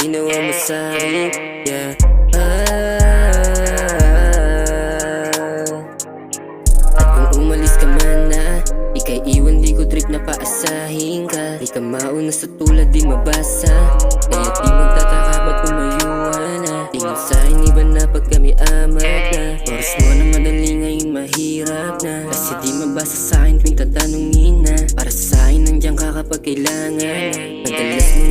ginawa mo sa'kin, yeah. At kung umalis ka man na, ika'y iwan, di ko trip na paasahin ka. Di ka mauna sa tulad, di mabasa, kaya't di magtataka ba't pumayuhan na. Tingin sa'kin iba na pag kami amat na. Oras mo na madali ngayon mahirap na, kasi di mabasa sa'kin tuwing tatanungin na. Para sa'kin nandiyan ka kapag kailangan na. Madalas mo